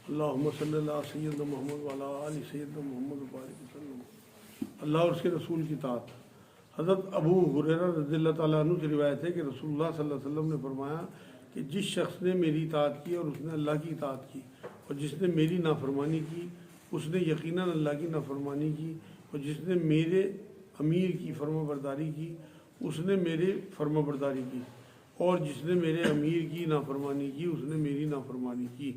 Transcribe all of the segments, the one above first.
اللہم صلی اللہ سیدنا محمد وعلی آل سیدنا محمد وبارک وسلم۔ اللہ اور اس کے رسول کی اطاعت۔ حضرت ابو ہریرہ رضی اللہ تعالیٰ عنہ سے روایت ہے کہ رسول اللہ صلی اللہ علیہ وسلم نے فرمایا کہ جس شخص نے میری اطاعت کی اور اس نے اللہ کی اطاعت کی، اور جس نے میری نافرمانی کی اس نے یقیناً اللہ کی نافرمانی کی، اور جس نے میرے امیر کی فرما برداری کی اس نے میرے فرما برداری کی، اور جس نے میرے امیر کی نافرمانی کی اس نے میری نافرمانی کی۔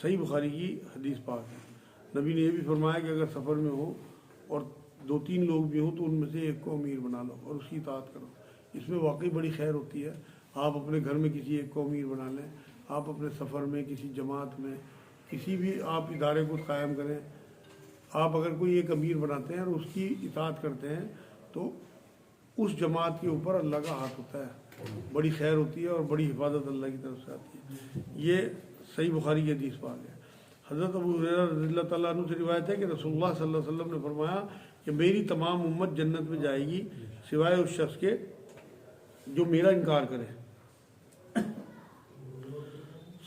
صحیح بخاری کی حدیث پاک ہے۔ نبی نے یہ بھی فرمایا کہ اگر سفر میں ہو اور 2-3 لوگ بھی ہوں تو ان میں سے ایک کو امیر بنا لو اور اس کی اطاعت کرو۔ اس میں واقعی بڑی خیر ہوتی ہے۔ آپ اپنے گھر میں کسی ایک کو امیر بنا لیں، آپ اپنے سفر میں کسی جماعت میں کسی بھی آپ ادارے کو قائم کریں، آپ اگر کوئی ایک امیر بناتے ہیں اور اس کی اطاعت کرتے ہیں تو اس جماعت کے اوپر اللہ کا ہاتھ ہوتا ہے، بڑی خیر ہوتی ہے اور بڑی حفاظت اللہ کی طرف سے آتی ہے۔ یہ صحیح بخاری کی حدیث پاک ہے۔ حضرت ابو ہریرہ رضی اللہ تعالیٰ عنہ سے روایت ہے کہ رسول اللہ صلی اللہ علیہ وسلم نے فرمایا کہ میری تمام امت جنت میں جائے گی سوائے اس شخص کے جو میرا انکار کرے۔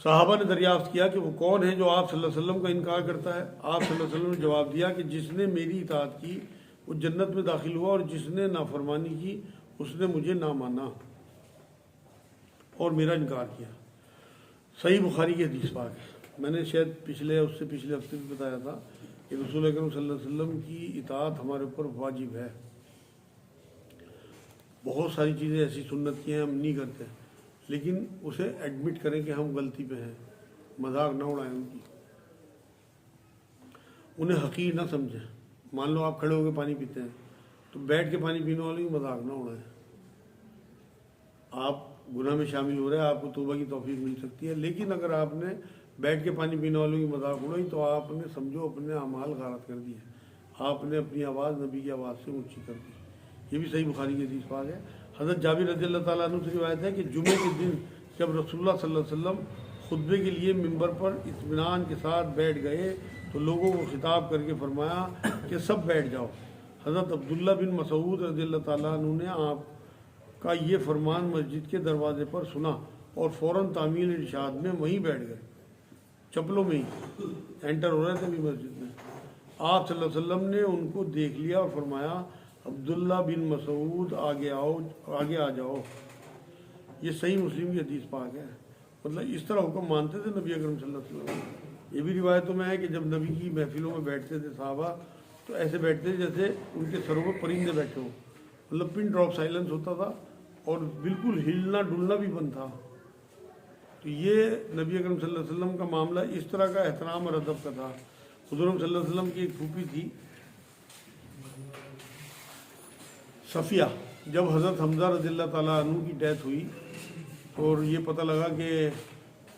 صحابہ نے دریافت کیا کہ وہ کون ہے جو آپ صلی اللہ علیہ وسلم کا انکار کرتا ہے؟ آپ صلی اللہ علیہ وسلم نے جواب دیا کہ جس نے میری اطاعت کی وہ جنت میں داخل ہوا، اور جس نے نافرمانی کی اس نے مجھے نہ مانا اور میرا انکار کیا۔ صحیح بخاری کی حدیث پاک ہے۔ میں نے شاید پچھلے ہفتے بھی بتایا تھا کہ رسول اکرم صلی اللہ علیہ وسلم کی اطاعت ہمارے اوپر واجب ہے۔ بہت ساری چیزیں ایسی سنت کی ہیں ہم نہیں کرتے، لیکن اسے ایڈمٹ کریں کہ ہم غلطی پہ ہیں، مذاق نہ اڑائیں ان کی، انہیں حقیر نہ سمجھیں۔ مان لو آپ کھڑے ہو کے پانی پیتے ہیں تو بیٹھ کے پانی پینے والوں کی مذاق نہ اڑائیں۔ آپ گناہ میں شامل ہو رہے ہیں، آپ کو توبہ کی توفیق مل سکتی ہے، لیکن اگر آپ نے بیٹھ کے پانی پینے والوں کی مذاق اڑائی تو آپ نے سمجھو اپنے اعمال غارت کر دی ہے، آپ نے اپنی آواز نبی کی آواز سے اونچی کر دی۔ یہ بھی صحیح بخاری کی حدیث پاک ہے۔ حضرت جابر رضی اللہ تعالیٰ عنہ سے روایت ہے کہ جمعے کے دن جب رسول اللہ صلی اللہ علیہ وسلم خطبے کے لیے ممبر پر اطمینان کے ساتھ بیٹھ گئے تو لوگوں کو خطاب کر کے فرمایا کہ سب بیٹھ جاؤ۔ حضرت عبداللہ بن مسعود رضی اللہ تعالیٰ عنہ نے آپ کا یہ فرمان مسجد کے دروازے پر سنا اور فوراً تعمیل ارشاد میں وہیں بیٹھ گئے، چپلوں میں ہی انٹر ہو رہے تھے بھی مسجد میں۔ آپ صلی اللہ علیہ وسلم نے ان کو دیکھ لیا اور فرمایا عبداللہ بن مسعود آگے آ جاؤ۔ یہ صحیح مسلم کی حدیث پاک ہے۔ مطلب اس طرح حکم مانتے تھے نبی اکرم صلی اللہ علیہ وسلم۔ یہ بھی روایتوں میں ہے کہ جب نبی کی محفلوں میں بیٹھتے تھے صحابہ تو ایسے بیٹھتے تھے جیسے ان کے سروں پر پرندے بیٹھے ہوں، مطلب پن ڈراپ سائلنس ہوتا تھا اور بالکل ہلنا ڈلنا بھی بند تھا۔ تو یہ نبی اکرم صلی اللہ علیہ وسلم کا معاملہ اس طرح کا احترام اور ادب کا تھا۔ حضور صلی اللہ علیہ وسلم کی ایک پھوپھی تھی صفیہ، جب حضرت حمزہ رضی اللہ تعالیٰ عنہ کی ڈیتھ ہوئی اور یہ پتہ لگا کہ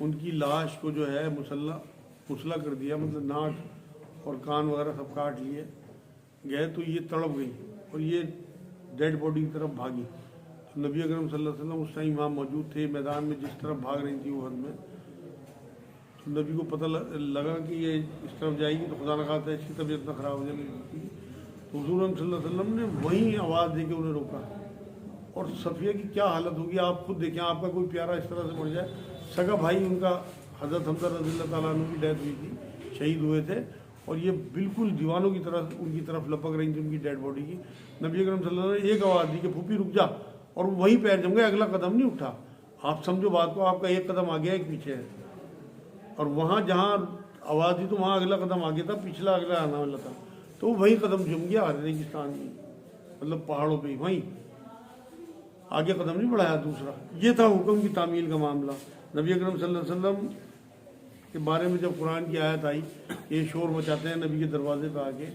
ان کی لاش کو جو ہے مسلح کر دیا، مطلب ناک اور کان وغیرہ سب کاٹ لیے گئے، تو یہ تڑپ گئی اور یہ ڈیڈ باڈی کی طرف بھاگی۔ تو نبی اکرم صلی اللہ علیہ وسلم اس ٹائم وہاں موجود تھے میدان میں، جس طرف بھاگ رہی تھی وہ حد میں، تو نبی کو پتہ لگا کہ یہ اس طرف جائے گی تو خدا نہ خواستہ اس کی طبیعت نہ خراب ہو جائے گی۔ تو حضور صلی اللہ علیہ وسلم نے وہیں آواز دے کے انہیں روکا، اور صفیہ کی کیا حالت ہوگی آپ خود دیکھیں۔ آپ کا کوئی پیارا اس طرح سے مر جائے، سگا بھائی ان کا حضرت حمزہ رضی اللہ تعالیٰ عنہ کی ڈیتھ ہوئی تھی، شہید ہوئے تھے، اور یہ بالکل دیوانوں کی طرح ان کی طرف لپک رہی تھی ان کی ڈیڈ باڈی کی۔ نبی اکرم صلی اللہ علیہ وسلم نے ایک آواز دی کہ پھوپھی رک جا، اور وہیں پیر جم گئے، اگلا قدم نہیں اٹھا۔ آپ سمجھو بات کو، آپ کا ایک قدم آگے ایک پیچھے ہے، اور وہاں جہاں آواز دی تو وہاں اگلا قدم آگے تھا، پچھلا اگلا آنا والا تھا، تو وہیں قدم جم گیا ریگستان میں، مطلب پہاڑوں پہ ہی وہیں آگے قدم نہیں بڑھایا دوسرا۔ یہ تھا حکم کی تعمیل کا معاملہ۔ نبی اکرم صلی اللہ علیہ وسلم کے بارے میں جب قرآن کی آیت آئی، یہ شور مچاتے ہیں نبی کے دروازے پہ آ کے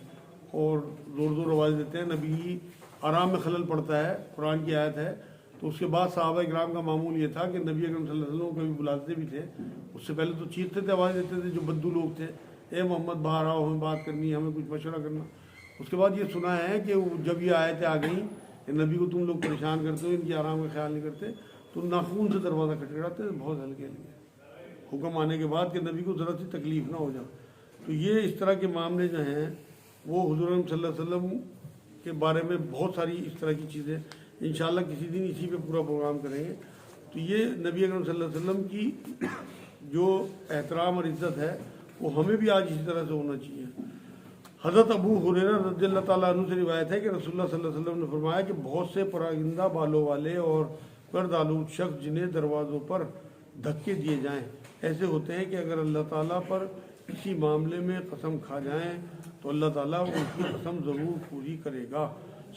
اور زور زور آواز دیتے ہیں، نبی آرام میں خلل پڑتا ہے، قرآن کی آیت ہے، تو اس کے بعد صحابہ اکرام کا معمول یہ تھا کہ نبی اکرم صلی اللہ علیہ وسلم کو کبھی بلاتے بھی تھے، اس سے پہلے تو چیختے تھے، آواز دیتے تھے جو بدو لوگ تھے، اے محمد باہر آؤ، ہمیں بات کرنی ہے، ہمیں کچھ مشورہ کرنا۔ اس کے بعد یہ سنا ہے کہ جب یہ آیتیں آ گئیں کہ نبی کو تم لوگ پریشان کرتے ہو، ان کی آرام کا خیال نہیں کرتے، تو ناخون سے دروازہ کھٹکھٹاتے تھے بہت ہلکے ہلکے، حکم آنے کے بعد کہ نبی کو ذرا سی تکلیف نہ ہو جائے۔ تو یہ اس طرح کے معاملے جو ہیں وہ حضور صلی اللہ علیہ وسلم کے بارے میں بہت ساری اس طرح کی چیزیں انشاءاللہ کسی دن اسی پہ پورا پروگرام کریں گے۔ تو یہ نبی اکرم صلی اللہ علیہ وسلم کی جو احترام اور عزت ہے وہ ہمیں بھی آج اسی طرح سے ہونا چاہیے۔ حضرت ابو ہریرہ رضی اللہ تعالیٰ عنہ سے روایت ہے کہ رسول اللہ صلی اللہ علیہ وسلم نے فرمایا کہ بہت سے پراگندہ بالوں والے اور گرد آلود شخص جنہیں دروازوں پر دھکے دیے جائیں ایسے ہوتے ہیں کہ اگر اللہ تعالیٰ پر کسی معاملے میں قسم کھا جائیں تو اللہ تعالیٰ ان کی قسم ضرور پوری کرے گا۔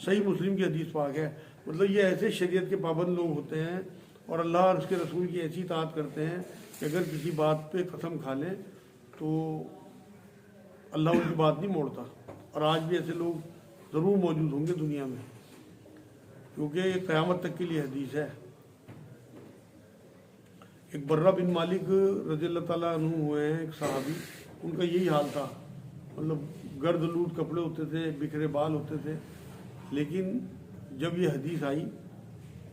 صحیح مسلم کی حدیث پاک ہے۔ مطلب یہ ایسے شریعت کے پابند لوگ ہوتے ہیں اور اللہ اور اس کے رسول کی ایسی اطاعت کرتے ہیں کہ اگر کسی بات پہ قسم کھا لیں تو اللہ ان کی بات نہیں موڑتا۔ اور آج بھی ایسے لوگ ضرور موجود ہوں گے دنیا میں، کیونکہ یہ قیامت تک کے لیے حدیث ہے۔ ایک برہ بن مالک رضی اللہ تعالیٰ عنہ ہوئے ہیں، ایک صحابی، ان کا یہی حال تھا، مطلب گرد لوٹ کپڑے ہوتے تھے، بکھرے بال ہوتے تھے، لیکن جب یہ حدیث آئی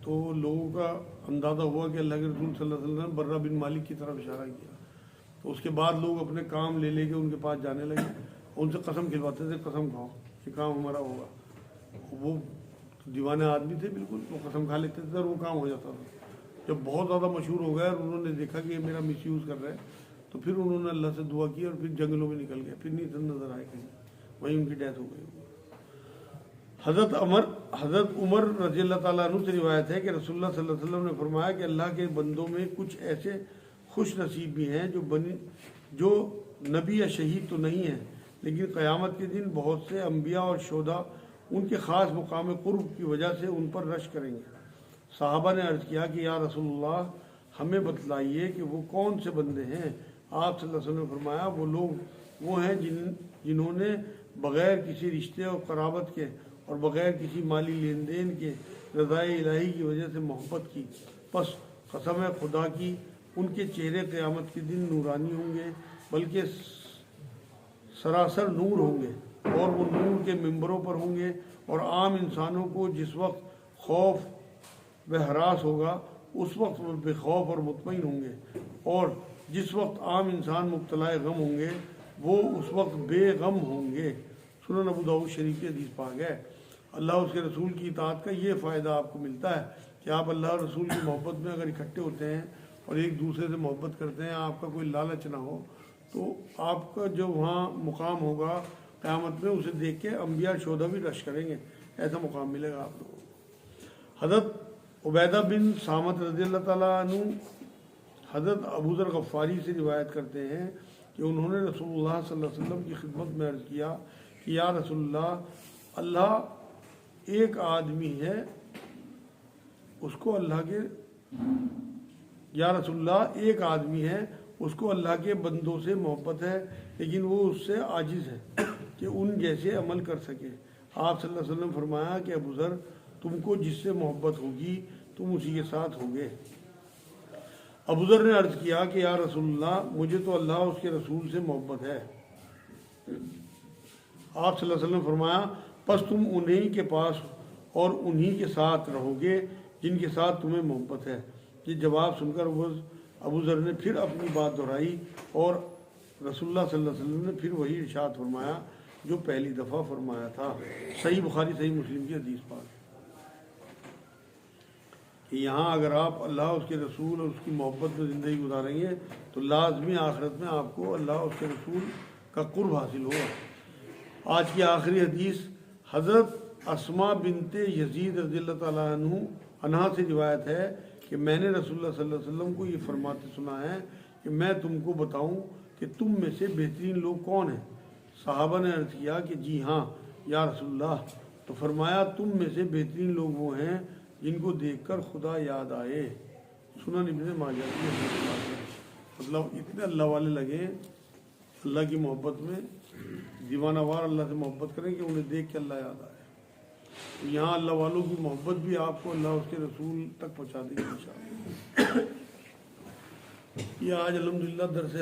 تو لوگوں کا اندازہ ہوا کہ اللہ کے رسول صلی اللہ علیہ وسلم نے برہ بن مالک کی طرف اشارہ کیا، تو اس کے بعد لوگ اپنے کام لے لے کے ان کے پاس جانے لگے، ان سے قسم کھلواتے تھے، قسم کھاؤ یہ کام ہمارا ہوگا۔ وہ دیوانے آدمی تھے بالکل، وہ قسم کھا لیتے تھے اور وہ کام ہو جاتا تھا۔ جب بہت زیادہ مشہور ہو گیا اور انہوں نے دیکھا کہ یہ میرا مس یوز کر رہا ہے تو پھر انہوں نے اللہ سے دعا کی اور پھر جنگلوں میں نکل گئے، پھر نہیں نظر آئے کہیں، وہیں ان کی ڈیتھ ہو گئی۔ حضرت عمر رضی اللہ تعالیٰ عنہ سے روایت ہے کہ رسول اللہ صلی اللہ علیہ وسلم نے فرمایا کہ اللہ کے بندوں میں کچھ ایسے خوش نصیب بھی ہیں جو نبی یا شہید تو نہیں ہیں، لیکن قیامت کے دن بہت سے انبیاء اور شہداء ان کے خاص مقام قرب کی وجہ سے ان پر رش کریں گے۔ صحابہ نے عرض کیا کہ یا رسول اللہ ہمیں بتلائیے کہ وہ کون سے بندے ہیں؟ آپ صلی اللہ علیہ وسلم نے فرمایا وہ لوگ وہ ہیں جنہوں نے بغیر کسی رشتے اور قرابت کے اور بغیر کسی مالی لین دین کے رضائے الہی کی وجہ سے محبت کی، پس قسم ہے خدا کی ان کے چہرے قیامت کے دن نورانی ہوں گے، بلکہ سراسر نور ہوں گے، اور وہ نور کے ممبروں پر ہوں گے، اور عام انسانوں کو جس وقت خوف و ہراس ہوگا اس وقت وہ بے خوف اور مطمئن ہوں گے، اور جس وقت عام انسان مبتلا غم ہوں گے وہ اس وقت بے غم ہوں گے۔ سنن ابو داؤد شریف کی حدیث پاک ہے۔ اللہ اس کے رسول کی اطاعت کا یہ فائدہ آپ کو ملتا ہے کہ آپ اللہ اور رسول کی محبت میں اگر اکٹھے ہوتے ہیں اور ایک دوسرے سے محبت کرتے ہیں، آپ کا کوئی لالچ نہ ہو، تو آپ کا جو وہاں مقام ہوگا قیامت میں اسے دیکھ کے انبیاء شہداء بھی رش کریں گے، ایسا مقام ملے گا آپ لوگوں کو۔ حضرت عبیدہ بن صامت رضی اللہ تعالیٰ عنہ حضرت ابو ذر غفاری سے روایت کرتے ہیں کہ انہوں نے رسول اللہ صلی اللہ علیہ وسلم کی خدمت میں عرض کیا کہ یا رسول اللہ ایک آدمی ہے اس کو اللہ کے یا رسول اللہ ایک آدمی ہے اس کو اللہ کے بندوں سے محبت ہے، لیکن وہ اس سے عاجز ہے کہ ان جیسے عمل کر سکے۔ آپ صلی اللہ علیہ وسلم فرمایا کہ ابو ذر تم کو جس سے محبت ہوگی تم اسی کے ساتھ ہوگے۔ ابو ذر نے عرض کیا کہ یا رسول اللہ مجھے تو اللہ اور اس کے رسول سے محبت ہے۔ آپ صلی اللہ علیہ وسلم فرمایا پس تم انہی کے پاس اور انہی کے ساتھ رہو گے جن کے ساتھ تمہیں محبت ہے۔ یہ جواب سن کر ابو ذر نے پھر اپنی بات دہرائی اور رسول اللہ صلی اللہ علیہ وسلم نے پھر وہی ارشاد فرمایا جو پہلی دفعہ فرمایا تھا۔ صحیح بخاری صحیح مسلم کی حدیث پاک کہ یہاں اگر آپ اللہ اس کے رسول اور اس کی محبت میں زندگی گزاریں گے تو لازمی آخرت میں آپ کو اللہ اور اس کے رسول کا قرب حاصل ہوگا۔ آج کی آخری حدیث حضرت اسماء بنت یزید رضی اللہ تعالیٰ عنہا سے روایت ہے کہ میں نے رسول اللہ صلی اللہ علیہ وسلم کو یہ فرماتے سنا ہے کہ میں تم کو بتاؤں کہ تم میں سے بہترین لوگ کون ہیں؟ صحابہ نے عرض کیا کہ جی ہاں یا رسول اللہ، تو فرمایا تم میں سے بہترین لوگ وہ ہیں جن کو دیکھ کر خدا یاد آئے۔ سنن ابن ماجہ کی حدیث ہے۔ مطلب اتنے اللہ والے لگے اللہ کی محبت میں، دیوانہ وار اللہ سے محبت کریں کہ انہیں دیکھ کے اللہ یاد آئے۔ یہاں اللہ والوں کی محبت بھی آپ کو اللہ اس کے رسول تک پہنچا دے گی انشاءاللہ۔ یہ آج الحمدللہ درس